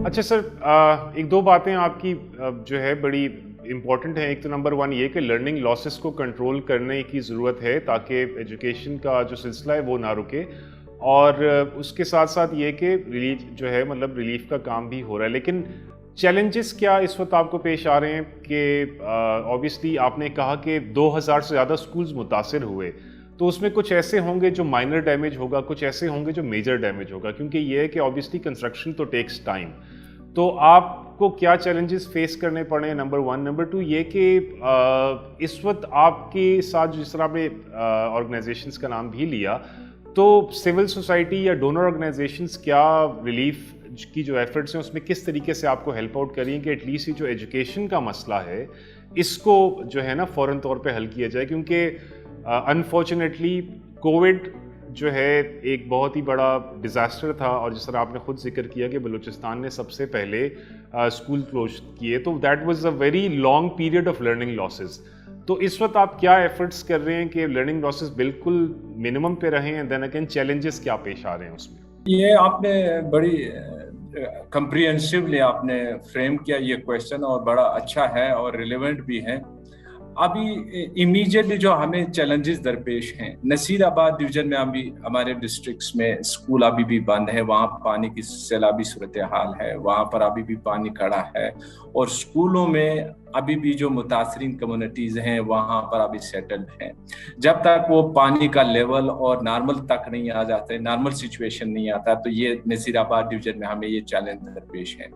اچھا سر، ایک دو باتیں آپ کی جو ہے بڑی امپورٹنٹ ہیں. ایک تو نمبر ون یہ کہ لرننگ لاسز کو کنٹرول کرنے کی ضرورت ہے تاکہ ایجوکیشن کا جو سلسلہ ہے وہ نہ رکے، اور اس کے ساتھ ساتھ یہ کہ ریلیف جو ہے مطلب ریلیف کا کام بھی ہو رہا ہے. لیکن چیلنجز کیا اس وقت آپ کو پیش آ رہے ہیں؟ کہ آبویسلی آپ نے کہا کہ 2000 سے زیادہ سکولز متاثر ہوئے، تو اس میں کچھ ایسے ہوں گے جو مائنر ڈیمیج ہوگا، کچھ ایسے ہوں گے جو میجر ڈیمیج ہوگا، کیونکہ یہ ہے کہ آبویسلی کنسٹرکشن تو ٹیکس ٹائم. تو آپ کو کیا چیلنجز فیس کرنے پڑے ہیں؟ Number one. نمبر ٹو یہ کہ اس وقت آپ کے ساتھ جس طرح آپ نے آرگنائزیشنس کا نام بھی لیا، تو سول سوسائٹی یا ڈونر آرگنائزیشنس کیا ریلیف کی جو ایفرٹس ہیں اس میں کس طریقے سے آپ کو ہیلپ آؤٹ کریں کہ ایٹ لیسٹ یہ جو ایجوکیشن کا مسئلہ ہے اس کو جو ہے نا فوراً طور پہ حل کیا جائے؟ کیونکہ انفارچونیٹلی کووڈ جو ہے ایک بہت ہی بڑا ڈیزاسٹر تھا، اور جس طرح آپ نے خود ذکر کیا کہ بلوچستان نے سب سے پہلے اسکول کلوز کیے، تو that was a very long period of learning losses. تو اس وقت آپ کیا ایفرٹس کر رہے ہیں کہ لرننگ لاسز بالکل منیمم پہ رہیں، اینڈ دین اگین چیلنجز کیا پیش آ رہے ہیں اس میں؟ یہ آپ نے بڑی کمپریہنسولی آپ نے فریم کیا یہ کویشچن، اور بڑا اچھا ہے اور ریلیونٹ بھی ہے. ابھی امیجیٹلی جو ہمیں چیلنجز درپیش ہیں، نصیر آباد ڈویژن میں ابھی ہمارے ڈسٹرکٹس میں اسکول ابھی بھی بند ہے، وہاں پانی کی سیلابی صورتحال ہے، وہاں پر ابھی بھی پانی کھڑا ہے، اور اسکولوں میں ابھی بھی جو متاثرین کمیونٹیز ہیں وہاں پر ابھی سیٹلڈ ہیں. جب تک وہ پانی کا لیول اور نارمل تک نہیں آ جاتے، نارمل سچویشن نہیں آتا، تو یہ نصیر آباد ڈویژن میں ہمیں یہ چیلنج درپیش ہے.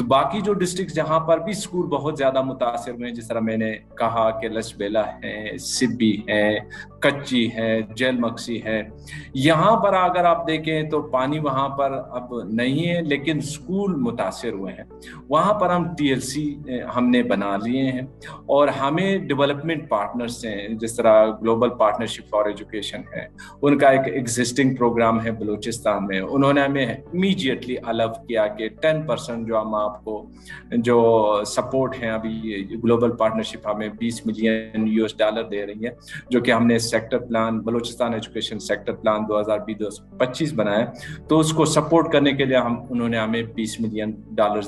باقی جو ڈسٹرکٹ جہاں پر بھی اسکول بہت زیادہ متاثر ہوئے ہیں، جس طرح میں نے کہا کہ لسبیلا ہے، سبی ہے، کچی ہے، جیل مکسی ہے، یہاں پر اگر آپ دیکھیں تو پانی وہاں پر اب نہیں ہے، لیکن اسکول متاثر ہوئے ہیں. وہاں پر ہم TLC ہم نے بنا لیے ہیں، اور ہمیں ڈیولپمنٹ پارٹنرز ہیں، جس طرح گلوبل پارٹنرشپ فار ایجوکیشن ہے، ان کا ایک ایگزسٹنگ پروگرام ہے بلوچستان میں. انہوں نے ہمیں امیجیٹلی الاو کیا کہ 10% جو ہم آپ کو جو سپورٹ ہیں، ابھی گلوبل پارٹنرشپ ہمیں $20 ملین دے رہی ہے، جو کہ ہم نے sector plan Balochistan education sector plan 2020-2025 بنایا. تو اس کو سپورٹ کرنے کے لیے انہوں نے ہمیں $20 ملین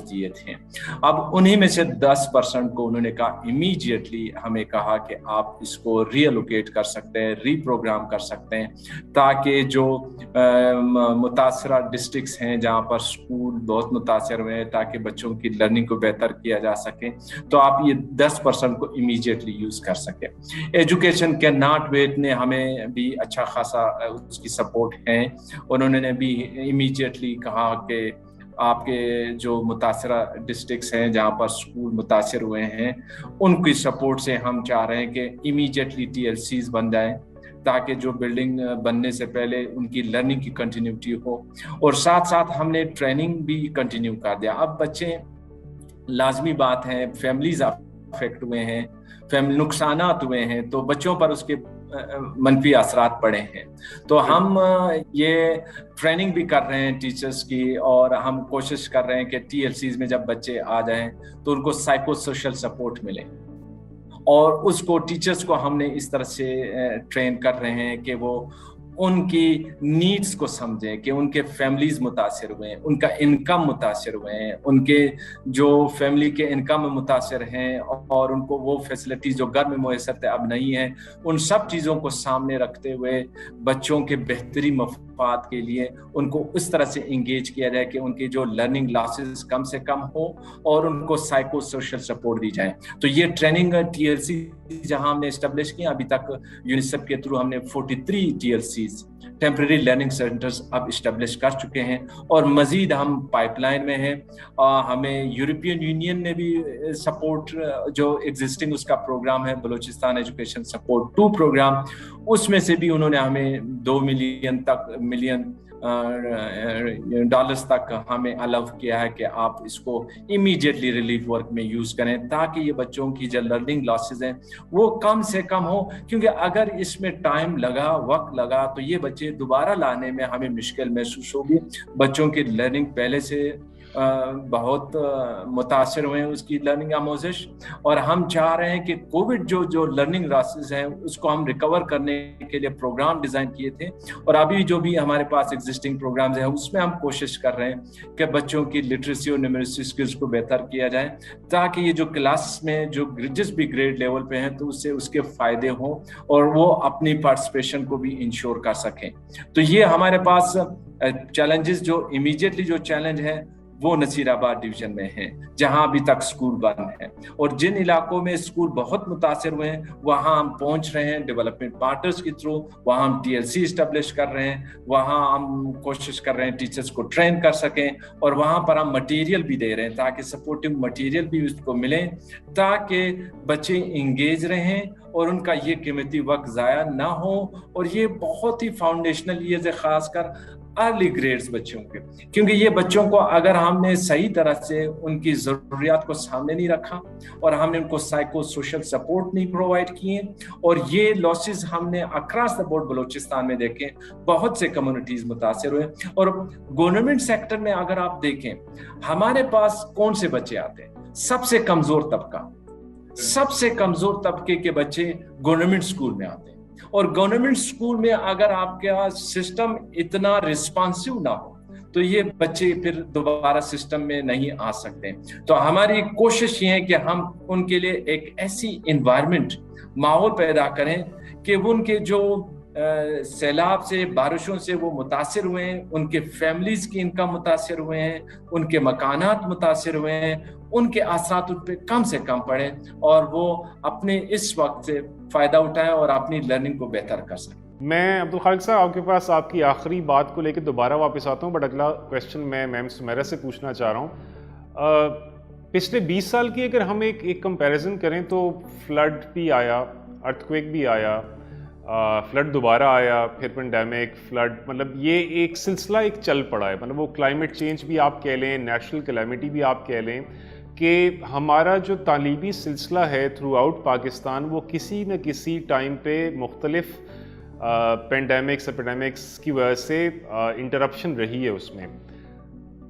دیے تھے. اب انہی میں سے 10% کو انہوں نے کہا امیجیٹلی ہمیں کہا کہ آپ اس کو ری ایلوکیٹ کر سکتے ہیں، ری پروگرام کر سکتے ہیں، تاکہ جو متاثرہ ڈسٹرکٹس ہیں جہاں پر اسکول بہت متاثر ہوئے ہیں، تاکہ بچوں کی لرننگ کو بہتر کیا جا سکے، تو آپ یہ 10% کو امیجیٹلی یوز کر سکیں. ایجوکیشن کین ناٹ ویٹ نے ہمیں بھی اچھا خاصا اس کی سپورٹ ہے. انہوں نے بھی امیجیٹلی کہا کہ آپ کے جو متاثرہ ڈسٹرکٹس ہیں جہاں پر اسکول متاثر ہوئے ہیں، ان کی سپورٹ سے ہم چاہ رہے ہیں کہ امیجیٹلی TLCs بن جائیں، تاکہ جو بلڈنگ بننے سے پہلے ان کی لرننگ کی کنٹینیوٹی ہو. اور ساتھ ساتھ ہم نے ٹریننگ بھی کنٹینیو کر دیا. اب بچے لازمی بات ہے، فیملیز افیکٹ ہوئے ہیں، نقصانات ہوئے ہیں، تو بچوں پر اس کے منفی اثرات پڑے ہیں. تو ہم یہ ٹریننگ بھی کر رہے ہیں ٹیچرز کی، اور ہم کوشش کر رہے ہیں کہ TLCs میں جب بچے آ جائیں تو ان کو سائیکو سوشل سپورٹ ملے، اور اس کو ٹیچرز کو ہم نے اس طرح سے ٹرین کر رہے ہیں کہ وہ ان کی نیڈز کو سمجھیں، کہ ان کے فیملیز متاثر ہوئے ہیں، ان کا انکم متاثر ہوئے ہیں، ان کے جو فیملی کے انکم متاثر ہیں، اور ان کو وہ فیسلٹیز جو گھر میں میسر تھے اب نہیں ہیں، ان سب چیزوں کو سامنے رکھتے ہوئے بچوں کے بہتری مفاد کے لیے ان کو اس طرح سے انگیج کیا جائے کہ ان کی جو لرننگ لاسز کم سے کم ہو، اور ان کو سائیکو سوشل سپورٹ دی جائے. تو یہ ٹریننگ TLC جہاں ہم نے اسٹیبلش کیا، ابھی تک یونیسیف کے تھرو ہم نے 43 TLCs ٹیمپرری لرننگ سینٹرز اب اسٹیبلش کر چکے ہیں، اور مزید ہم پائپ لائن میں ہیں. ہمیں یورپین یونین نے بھی سپورٹ جو ایگزسٹنگ اس کا پروگرام ہے بلوچستان ایجوکیشن سپورٹ 2 پروگرام، اس میں سے بھی انہوں نے ہمیں $2 ملین ڈالرز تک ہمیں الاو کیا ہے کہ آپ اس کو امیجیٹلی ریلیف ورک میں یوز کریں، تاکہ یہ بچوں کی جو لرننگ لاسز ہیں وہ کم سے کم ہو. کیونکہ اگر اس میں ٹائم لگا، وقت لگا، تو یہ بچے دوبارہ لانے میں ہمیں مشکل محسوس ہوگی. بچوں کی لرننگ پہلے سے बहुत मुतासिर हुए हैं उसकी लर्निंग आमोजिश, और हम चाह रहे हैं कि कोविड जो लर्निंग लॉसेस हैं उसको हम रिकवर करने के लिए प्रोग्राम डिज़ाइन किए थे, और अभी जो भी हमारे पास एग्जिस्टिंग प्रोग्राम्स हैं उसमें हम कोशिश कर रहे हैं कि बच्चों की लिटरेसी और न्यूमरेसी स्किल्स को बेहतर किया जाए, ताकि ये जो क्लास में जो जिस भी ग्रेड लेवल पे हैं तो उससे उसके फ़ायदे हों और वो अपनी पार्टिसिपेशन को भी इंश्योर कर सकें। तो ये हमारे पास चैलेंजेस, जो इमीडिएटली जो चैलेंज है वो नसीराबाद डिवीजन में है जहां अभी तक स्कूल बंद है, और जिन इलाकों में स्कूल बहुत मुतासिर हुए हैं वहां हम पहुंच रहे हैं डेवलपमेंट पार्टनर्स के थ्रू, वहां हम TLC इस्टेब्लिश कर रहे हैं, वहां हम कोशिश कर रहे हैं टीचर्स को ट्रेन कर सकें, और वहां पर हम मटेरियल भी दे रहे हैं ताकि सपोर्टिव मटेरियल भी उसको मिले, ताकि बच्चे इंगेज रहें और उनका ये कीमती वक्त ज़ाया ना हो। और ये बहुत ही फाउंडेशनल ईयर्स है, खासकर अर्ली ग्रेड्स बच्चों के, क्योंकि ये बच्चों को अगर हमने सही तरह से उनकी ज़रूरियात को सामने नहीं रखा और हमने उनको साइको सोशल सपोर्ट नहीं प्रोवाइड किए, और ये लॉसेस हमने अक्रॉस द बोर्ड बलूचिस्तान में देखे, बहुत से कम्युनिटीज़ मुतासिर हुए। और गवर्नमेंट सेक्टर में अगर आप देखें हमारे पास कौन से बच्चे आते हैं, सबसे कमज़ोर तबका, सबसे कमज़ोर तबके के बच्चे गवर्नमेंट स्कूल में आते हैं, और गवर्नमेंट स्कूल में अगर आपका सिस्टम इतना रिस्पॉन्सिव ना हो तो ये बच्चे फिर दोबारा सिस्टम में नहीं आ सकते। तो हमारी कोशिश ये है कि हम उनके लिए एक ऐसी इन्वायरमेंट, माहौल पैदा करें कि उनके जो सैलाब से, बारिशों से वो मुतासिर हुए हैं, उनके फैमिलीज की इनकम मुतासिर हुए हैं, उनके मकानात मुतासिर हुए हैं, उनके असरात उन पर कम से कम पड़े और वो अपने इस वक्त से फ़ायदा उठाएं और अपनी लर्निंग को बेहतर कर सकें। मैं अब्दुल खालिक साहब आपके पास आपकी आखिरी बात को लेकर दोबारा वापस आता हूँ, बट अगला क्वेश्चन मैं मैम सुमेरा से पूछना चाह रहा हूँ। पिछले 20 साल की अगर हम एक कंपैरिजन करें तो फ्लड भी आया, अर्थक्वेक भी आया, फ्लड दोबारा आया, फिर पेंडेमिक, फ्लड, मतलब ये एक सिलसिला एक चल पड़ा है। मतलब वो क्लाइमेट चेंज भी आप कह लें, नेचुरल कैलेमिटी भी आप कह लें, कि हमारा जो तालीमी सिलसिला है थ्रू आउट पाकिस्तान वो किसी न किसी टाइम पे मुख्तलिफ पेंडेमिक्स एपिडेमिक्स की वजह से इंटरप्शन रही है उसमें।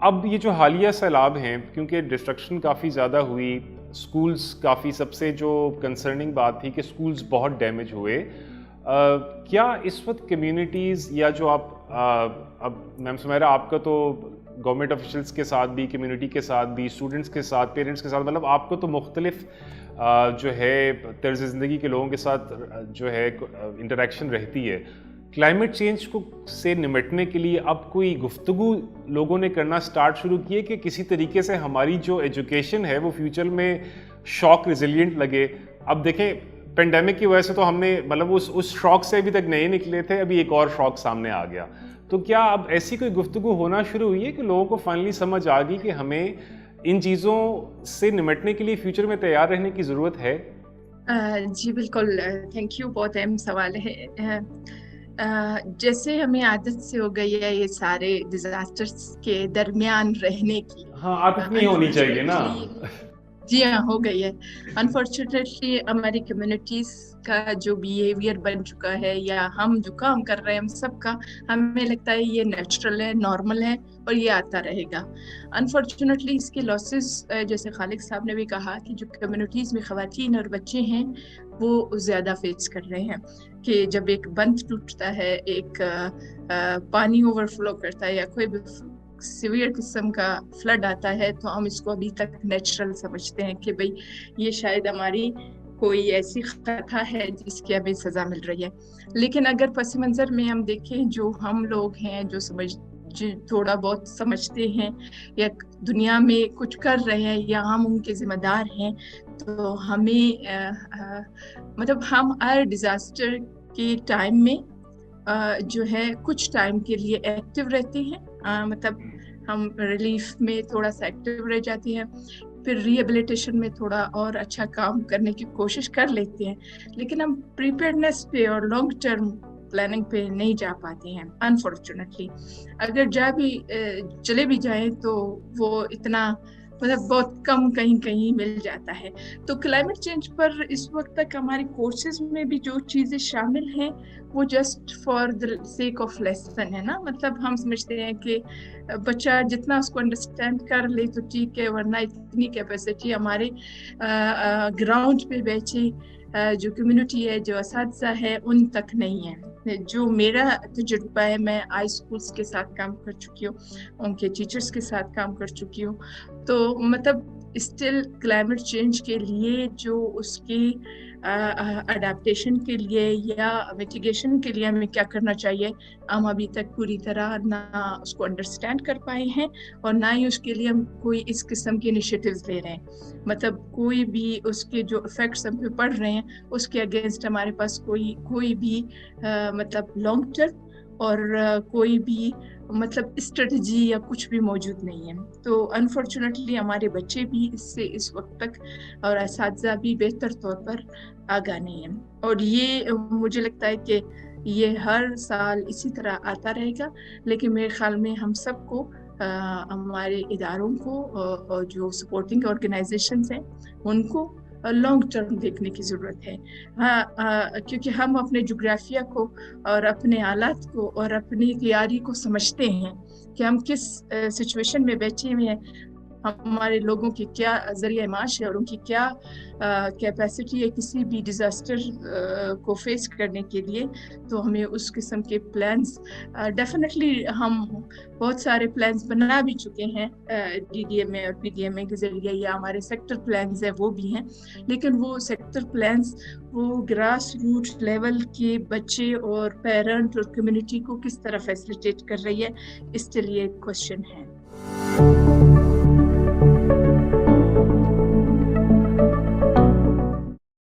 अब ये जो हालिया सैलाब हैं, क्योंकि डिस्ट्रक्शन काफ़ी ज़्यादा हुई, स्कूल्स काफ़ी, सबसे जो कंसर्निंग बात थी कि स्कूल्स बहुत डैमेज हुए, क्या इस वक्त कम्युनिटीज़ या जो आप अब मैम सुमेरा आपका तो गवर्नमेंट ऑफिशियल्स के साथ भी, कम्युनिटी के साथ भी, स्टूडेंट्स के साथ, पेरेंट्स के साथ, मतलब आपको तो मुख्तलिफ जो है तर्ज ज़िंदगी के लोगों के साथ जो है इंटरेक्शन रहती है। क्लाइमेट चेंज को से निपटने के लिए अब कोई गुफ्तगू लोगों ने करना स्टार्ट शुरू किए कि किसी तरीके से हमारी जो एजुकेशन है वो फ्यूचर में शॉक रिजिलियंट लगे। अब देखें पेंडेमिक की वजह से तो हमने मतलब उस शॉक से अभी तक नहीं निकले थे, अभी एक और शॉक सामने आ गया। तो क्या अब ऐसी कोई गुफ्तगू होना शुरू हुई है कि लोगों को फाइनली समझ आ गई कि हमें इन चीज़ों से निपटने के लिए फ्यूचर में तैयार रहने की ज़रूरत है? जी बिल्कुल, थैंक यू, बहुत अहम सवाल है। जैसे हमें आदत से हो गई है ये सारे डिजास्टर्स के दरमियान रहने की। हाँ, आदत नहीं होनी चाहिए ना। जी हाँ, हो गई है। अनफॉर्चुनेटली हमारी कम्युनिटीज का जो बिहेवियर बन चुका है, या हम जो काम कर रहे हैं हम सबका, हमें लगता है ये नेचुरल है, नॉर्मल है और ये आता रहेगा। अनफॉर्चुनेटली इसके लॉसेस, जैसे खालिक साहब ने भी कहा, कि जो कम्युनिटीज़ में ख़वातीन और बच्चे हैं वो ज़्यादा फेस कर रहे हैं कि जब एक बंद टूटता है, एक पानी ओवरफ्लो करता है या कोई भी सीवियर किस्म का फ्लड आता है, तो हम इसको अभी तक नेचुरल समझते हैं कि भाई ये शायद हमारी कोई ऐसी खता है जिसकी हमें सज़ा मिल रही है। लेकिन अगर पस मंज़र में हम देखें, जो हम लोग हैं जो थोड़ा बहुत समझते हैं या दुनिया में कुछ कर रहे हैं या हम उनके ज़िम्मेदार हैं, तो हमें मतलब हम हर डिज़ास्टर के टाइम में जो है कुछ टाइम के लिए एक्टिव रहते हैं, मतलब हम रिलीफ में थोड़ा सा एक्टिव रह जाते हैं, फिर रिहेबिलिटेशन में थोड़ा और अच्छा काम करने की कोशिश कर लेते हैं, लेकिन हम प्रिपेयर्डनेस पे और लॉन्ग टर्म प्लानिंग पे नहीं जा पाते हैं अनफॉर्चुनेटली। अगर चले भी जाएं तो वो इतना मतलब बहुत कम कहीं कहीं मिल जाता है। तो क्लाइमेट चेंज पर इस वक्त तक हमारे कोर्सेज में भी जो चीज़ें शामिल हैं वो just for the sake of lesson है ना, मतलब हम समझते हैं कि बच्चा जितना उसको अंडरस्टैंड कर ले तो ठीक है, वरना इतनी कैपेसिटी हमारे ग्राउंड पे बैठे जो कम्युनिटी है, जो असातिज़ा है, उन तक नहीं है। जो मेरा तजुर्बा है, मैं हाई स्कूल्स के साथ काम कर चुकी हूँ, उनके टीचर्स के साथ काम कर चुकी हूँ, तो मतलब स्टिल क्लाइमेट चेंज के लिए जो उसकी अडेप्टेशन के लिए या मिटिगेशन के लिए हमें क्या करना चाहिए, हम अभी तक पूरी तरह ना उसको अंडरस्टैंड कर पाए हैं और ना ही उसके लिए हम कोई इस किस्म के इनिशिएटिव्स ले रहे हैं। मतलब कोई भी उसके जो इफेक्ट्स हम पे पड़ रहे हैं उसके अगेंस्ट हमारे पास कोई भी मतलब लॉन्ग टर्म और कोई भी मतलब स्ट्रेटजी या कुछ भी मौजूद नहीं है। तो अनफॉर्चुनेटली हमारे बच्चे भी इससे इस वक्त तक और असातिज़ा भी बेहतर तौर पर आगाह नहीं है, और ये मुझे लगता है कि ये हर साल इसी तरह आता रहेगा। लेकिन मेरे ख्याल में हम सबको हमारे इदारों को और जो सपोर्टिंग ऑर्गेनाइजेशंस हैं उनको लॉन्ग टर्म देखने की ज़रूरत है। हाँ, क्योंकि हम अपने जोग्राफिया को और अपने हालात को और अपनी तैयारी को समझते हैं कि हम किस सिचुएशन में बैठे हुए हैं, हमारे लोगों की क्या ज़रिया माश है और उनकी क्या कैपेसिटी है किसी भी डिज़ास्टर को फेस करने के लिए। तो हमें उस किस्म के प्लान्स डेफिनेटली हम बहुत सारे प्लान्स बना भी चुके हैं DDMA और PDMA के ज़रिए, या हमारे सेक्टर प्लान्स है वो भी हैं, लेकिन वो सेक्टर प्लान्स वो ग्रास रूट लेवल के बच्चे और पेरेंट और कम्युनिटी को किस तरह फैसिलिटेट कर रही है, इसके लिए क्वेश्चन है।